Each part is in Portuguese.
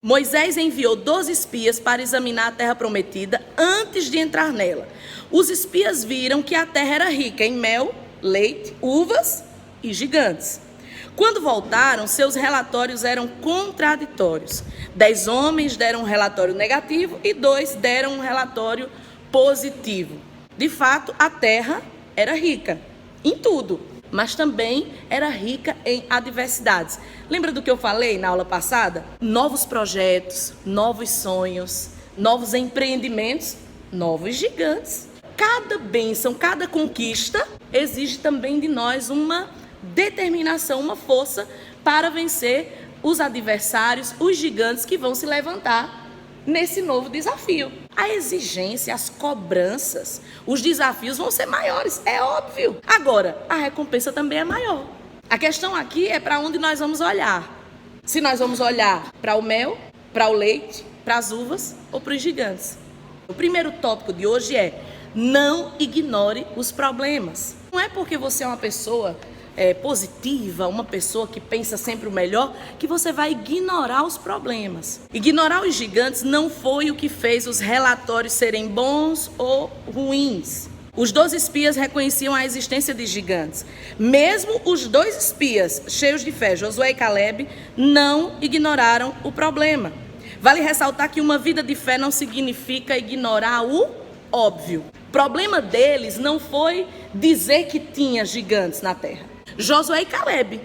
Moisés enviou 12 espias para examinar a terra prometida antes de entrar nela. Os espias viram que a terra era rica em mel, leite, uvas e gigantes. Quando voltaram, seus relatórios eram contraditórios. 10 homens deram um relatório negativo e 2 deram um relatório positivo. De fato, a terra era rica em tudo, mas também era rica em adversidades. Lembra do que eu falei na aula passada? Novos projetos, novos sonhos, novos empreendimentos, novos gigantes. Cada bênção, cada conquista exige também de nós uma determinação, uma força para vencer os adversários, os gigantes que vão se levantar nesse novo desafio. A exigência, as cobranças, os desafios vão ser maiores, é óbvio. Agora, a recompensa também é maior. A questão aqui é para onde nós vamos olhar. Se nós vamos olhar para o mel, para o leite, para as uvas ou para os gigantes. O primeiro tópico de hoje é: não ignore os problemas. Não é porque você é uma pessoa positiva, uma pessoa que pensa sempre o melhor, que você vai ignorar os problemas. Ignorar os gigantes não foi o que fez os relatórios serem bons ou ruins. Os 12 espias reconheciam a existência de gigantes. Mesmo os 2 espias, cheios de fé, Josué e Caleb, não ignoraram o problema. Vale ressaltar que uma vida de fé não significa ignorar o óbvio. O problema deles não foi dizer que tinha gigantes na terra. Josué e Caleb,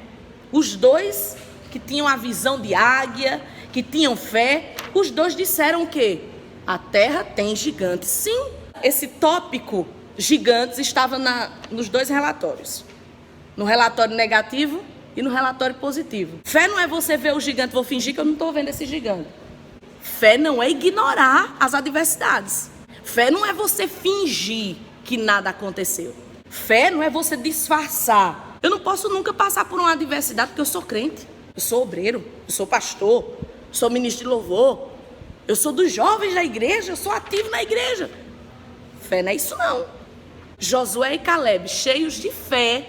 os 2 que tinham a visão de águia, que tinham fé, os 2 disseram que a terra tem gigantes. Sim, esse tópico gigantes estava nos 2 relatórios, no relatório negativo e no relatório positivo. Fé não é você ver o gigante, vou fingir que eu não estou vendo esse gigante. Fé não é ignorar as adversidades. Fé não é você fingir que nada aconteceu. Fé não é você disfarçar. Eu não posso nunca passar por uma adversidade porque eu sou crente, eu sou obreiro, eu sou pastor, eu sou ministro de louvor, eu sou dos jovens da igreja, eu sou ativo na igreja. Fé não é isso não. Josué e Caleb, cheios de fé,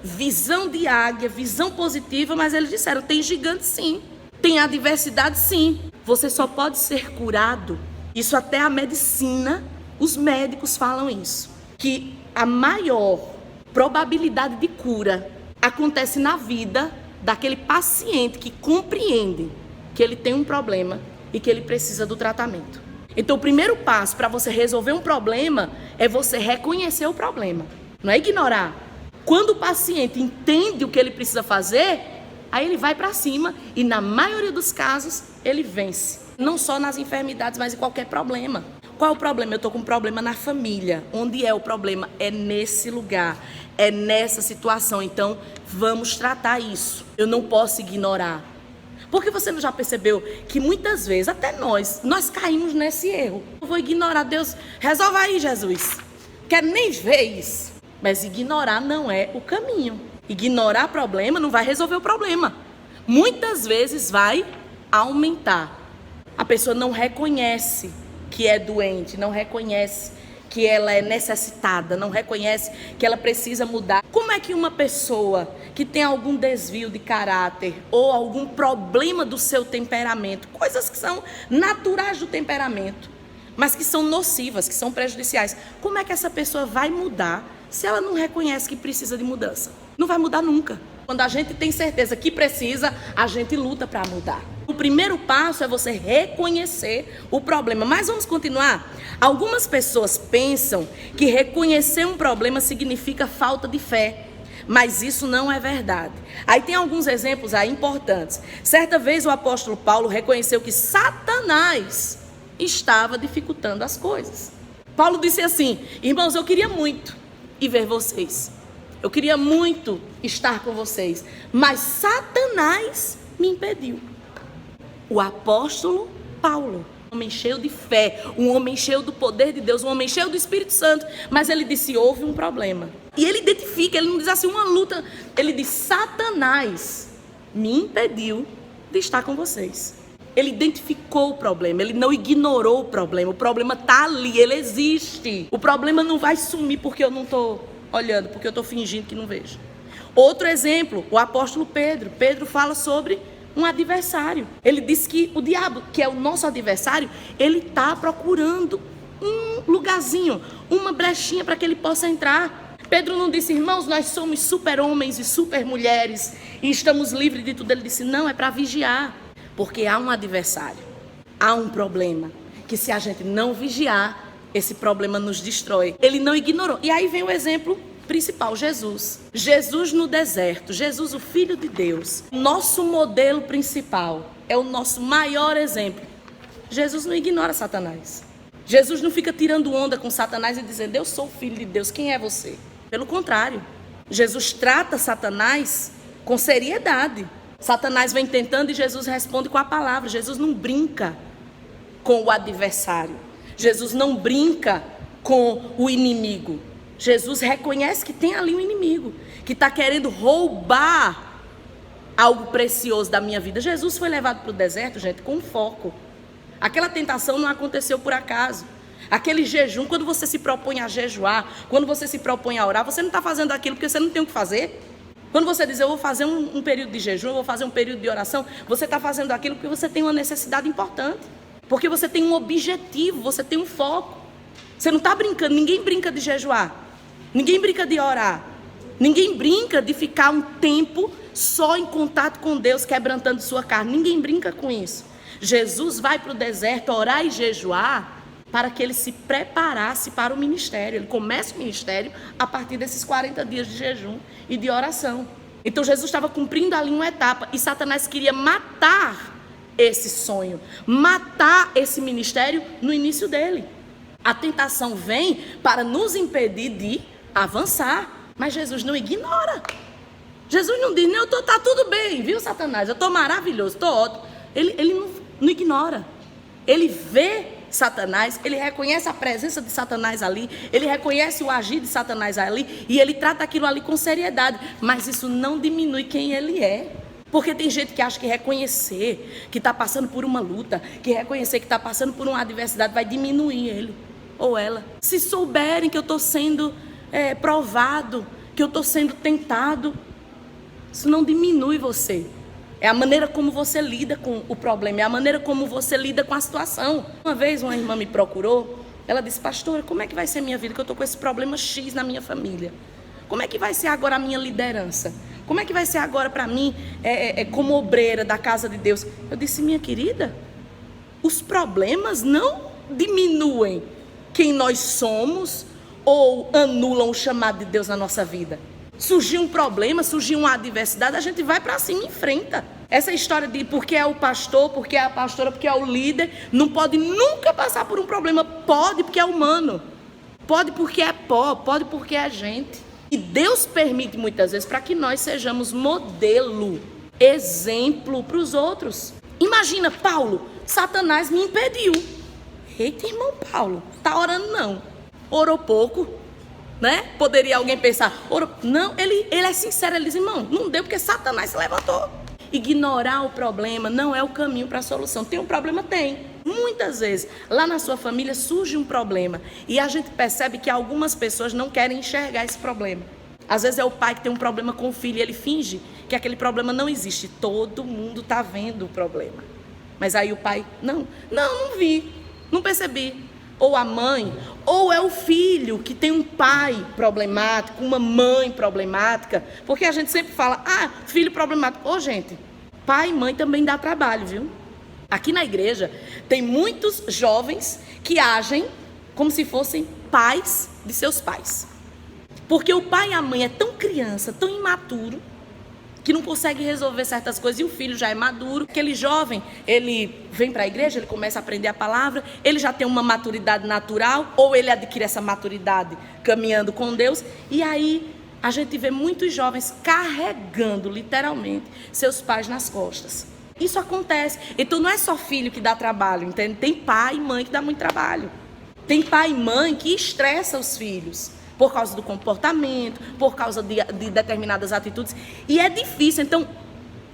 visão de águia, visão positiva, mas eles disseram: tem gigante sim, tem adversidade sim. Você só pode ser curado. Isso até a medicina, os médicos falam isso, que a maior probabilidade de cura acontece na vida daquele paciente que compreende que ele tem um problema e que ele precisa do tratamento. Então, o primeiro passo para você resolver um problema é você reconhecer o problema, não é ignorar. Quando o paciente entende o que ele precisa fazer, aí ele vai para cima e, na maioria dos casos, ele vence. Não só nas enfermidades, mas em qualquer problema. Qual é o problema? Eu estou com um problema na família. Onde é o problema? É nesse lugar, é nessa situação. Então, vamos tratar isso. Eu não posso ignorar. Porque você não já percebeu que muitas vezes, até nós caímos nesse erro. Eu vou ignorar. Deus, resolve aí, Jesus. Quero nem ver isso. Mas ignorar não é o caminho. Ignorar problema não vai resolver o problema. Muitas vezes vai aumentar. A pessoa não reconhece que é doente, não reconhece que ela é necessitada, não reconhece que ela precisa mudar. Como é que uma pessoa que tem algum desvio de caráter ou algum problema do seu temperamento, coisas que são naturais do temperamento, mas que são nocivas, que são prejudiciais, como é que essa pessoa vai mudar se ela não reconhece que precisa de mudança? Não vai mudar nunca. Quando a gente tem certeza que precisa, a gente luta para mudar. O primeiro passo é você reconhecer o problema. Mas vamos continuar? Algumas pessoas pensam que reconhecer um problema significa falta de fé. Mas isso não é verdade. Aí tem alguns exemplos aí importantes. Certa vez o apóstolo Paulo reconheceu que Satanás estava dificultando as coisas. Paulo disse assim: irmãos, eu queria muito ir ver vocês. Eu queria muito estar com vocês. Mas Satanás me impediu. O apóstolo Paulo, um homem cheio de fé, um homem cheio do poder de Deus, um homem cheio do Espírito Santo, mas ele disse: houve um problema. E ele identifica, ele não diz assim uma luta, ele diz: Satanás me impediu de estar com vocês. Ele identificou o problema, ele não ignorou o problema está ali, ele existe. O problema não vai sumir porque eu não estou olhando, porque eu estou fingindo que não vejo. Outro exemplo, o apóstolo Pedro. Pedro fala sobre um adversário. Ele diz que o diabo, que é o nosso adversário, ele está procurando um lugarzinho, uma brechinha para que ele possa entrar. Pedro não disse, irmãos, nós somos super-homens e super-mulheres e estamos livres de tudo. Ele disse, não, é para vigiar, porque há um adversário, há um problema, que se a gente não vigiar, esse problema nos destrói. Ele não ignorou. E aí vem o exemplo principal, Jesus. Jesus no deserto, Jesus o Filho de Deus, nosso modelo principal, é o nosso maior exemplo. Jesus não ignora Satanás. Jesus não fica tirando onda com Satanás e dizendo, eu sou o Filho de Deus, quem é você? Pelo contrário, Jesus trata Satanás com seriedade. Satanás vem tentando e Jesus responde com a palavra. Jesus não brinca com o adversário. Jesus não brinca com o inimigo. Jesus reconhece que tem ali um inimigo, que está querendo roubar algo precioso da minha vida. Jesus foi levado para o deserto, gente, com foco. Aquela tentação não aconteceu por acaso. Aquele jejum, quando você se propõe a jejuar, quando você se propõe a orar, você não está fazendo aquilo porque você não tem o que fazer. Quando você diz, eu vou fazer um período de jejum, eu vou fazer um período de oração, você está fazendo aquilo porque você tem uma necessidade importante. Porque você tem um objetivo, você tem um foco. Você não está brincando, ninguém brinca de jejuar. Ninguém brinca de orar. Ninguém brinca de ficar um tempo só em contato com Deus, quebrantando sua carne. Ninguém brinca com isso. Jesus vai para o deserto orar e jejuar para que ele se preparasse para o ministério. Ele começa o ministério a partir desses 40 dias de jejum e de oração. Então Jesus estava cumprindo ali uma etapa e Satanás queria matar esse sonho, matar esse ministério no início dele. A tentação vem para nos impedir de avançar, mas Jesus não ignora. Jesus não diz, não, tá tudo bem, viu, Satanás? Eu estou maravilhoso, estou ótimo. Ele não ignora. Ele vê Satanás, ele reconhece a presença de Satanás ali, ele reconhece o agir de Satanás ali e ele trata aquilo ali com seriedade, mas isso não diminui quem ele é. Porque tem gente que acha que reconhecer que está passando por uma luta, que reconhecer que está passando por uma adversidade vai diminuir ele ou ela. Se souberem que eu estou sendo provado, que eu estou sendo tentado, isso não diminui você. É a maneira como você lida com o problema, é a maneira como você lida com a situação. Uma vez uma irmã me procurou, ela disse, pastora, como é que vai ser a minha vida, que eu estou com esse problema X na minha família? Como é que vai ser agora a minha liderança? Como é que vai ser agora para mim, como obreira da casa de Deus? Eu disse, minha querida, os problemas não diminuem quem nós somos ou anulam o chamado de Deus na nossa vida. Surgiu um problema, surgiu uma adversidade, a gente vai para cima e enfrenta. Essa história de porque é o pastor, porque é a pastora, porque é o líder, não pode nunca passar por um problema. Pode porque é humano, pode porque é pó, pode porque é gente. E Deus permite muitas vezes para que nós sejamos modelo, exemplo para os outros. Imagina, Paulo, Satanás me impediu. Eita, irmão Paulo, tá orando não. Orou pouco, né? Poderia alguém pensar, não, ele é sincero, ele diz, irmão, não deu porque Satanás se levantou. Ignorar o problema não é o caminho para a solução. Tem um problema? Tem. Muitas vezes, lá na sua família surge um problema e a gente percebe que algumas pessoas não querem enxergar esse problema. Às vezes é o pai que tem um problema com o filho e ele finge que aquele problema não existe. Todo mundo está vendo o problema. Mas aí o pai, não vi, não percebi. Ou a mãe, ou é o filho que tem um pai problemático, uma mãe problemática. Porque a gente sempre fala, filho problemático. Ô, gente, pai e mãe também dá trabalho, viu? Aqui na igreja tem muitos jovens que agem como se fossem pais de seus pais. Porque o pai e a mãe é tão criança, tão imaturo, que não consegue resolver certas coisas e o filho já é maduro. Aquele jovem, ele vem para a igreja, ele começa a aprender a palavra, ele já tem uma maturidade natural, ou ele adquire essa maturidade caminhando com Deus, e aí a gente vê muitos jovens carregando literalmente seus pais nas costas. Isso acontece. Então não é só filho que dá trabalho, entende? Tem pai e mãe que dá muito trabalho. Tem pai e mãe que estressa os filhos por causa do comportamento, por causa de determinadas atitudes. E é difícil. Então,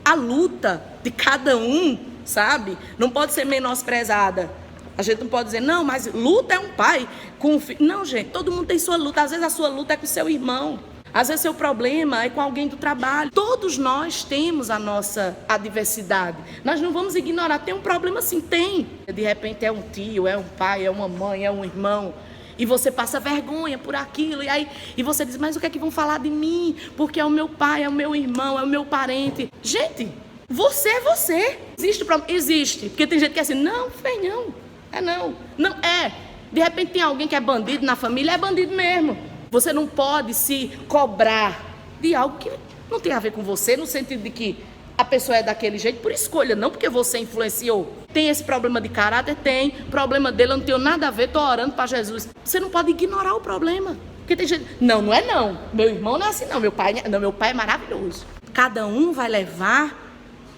a luta de cada um, sabe? Não pode ser menosprezada. A gente não pode dizer, não, mas luta é um pai com um filho. Não, gente, todo mundo tem sua luta. Às vezes a sua luta é com o seu irmão. Às vezes seu problema é com alguém do trabalho. Todos nós temos a nossa adversidade. Nós não vamos ignorar. Tem um problema sim, tem. De repente é um tio, é um pai, é uma mãe, é um irmão. E você passa vergonha por aquilo. E você diz, mas o que é que vão falar de mim? Porque é o meu pai, é o meu irmão, é o meu parente. Gente, você é você. Existe problema? Existe. Porque tem gente que é assim, não, fez não. É não. Não é. De repente tem alguém que é bandido na família, é bandido mesmo. Você não pode se cobrar de algo que não tem a ver com você, no sentido de que a pessoa é daquele jeito por escolha, não porque você influenciou. Tem esse problema de caráter? Tem. Problema dele, eu não tenho nada a ver, estou orando para Jesus. Você não pode ignorar o problema. Porque tem gente, não é não. Meu irmão não é assim não, meu pai é maravilhoso. Cada um vai levar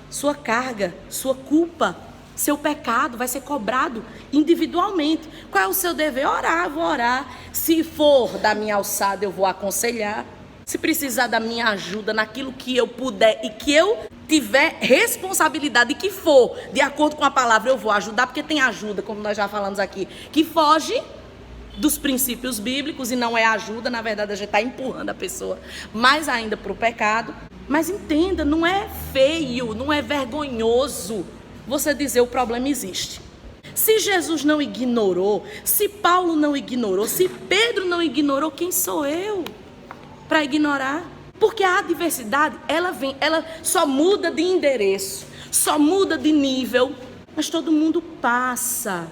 sua carga, sua culpa, seu pecado vai ser cobrado individualmente. Qual é o seu dever? Orar, vou orar. Se for da minha alçada, eu vou aconselhar. Se precisar da minha ajuda naquilo que eu puder e que eu tiver responsabilidade, que for de acordo com a palavra, eu vou ajudar, porque tem ajuda, como nós já falamos aqui, que foge dos princípios bíblicos e não é ajuda, na verdade a gente está empurrando a pessoa mais ainda para o pecado. Mas entenda, não é feio, não é vergonhoso você dizer o problema existe. Se Jesus não ignorou, se Paulo não ignorou, se Pedro não ignorou, quem sou eu para ignorar? Porque a adversidade, ela só muda de endereço, só muda de nível, mas todo mundo passa,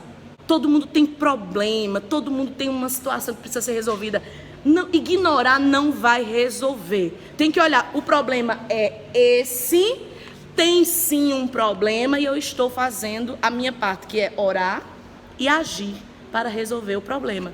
todo mundo tem problema, todo mundo tem uma situação que precisa ser resolvida. Não, ignorar não vai resolver. Tem que olhar, o problema é esse. Tem sim um problema e eu estou fazendo a minha parte, que é orar e agir para resolver o problema.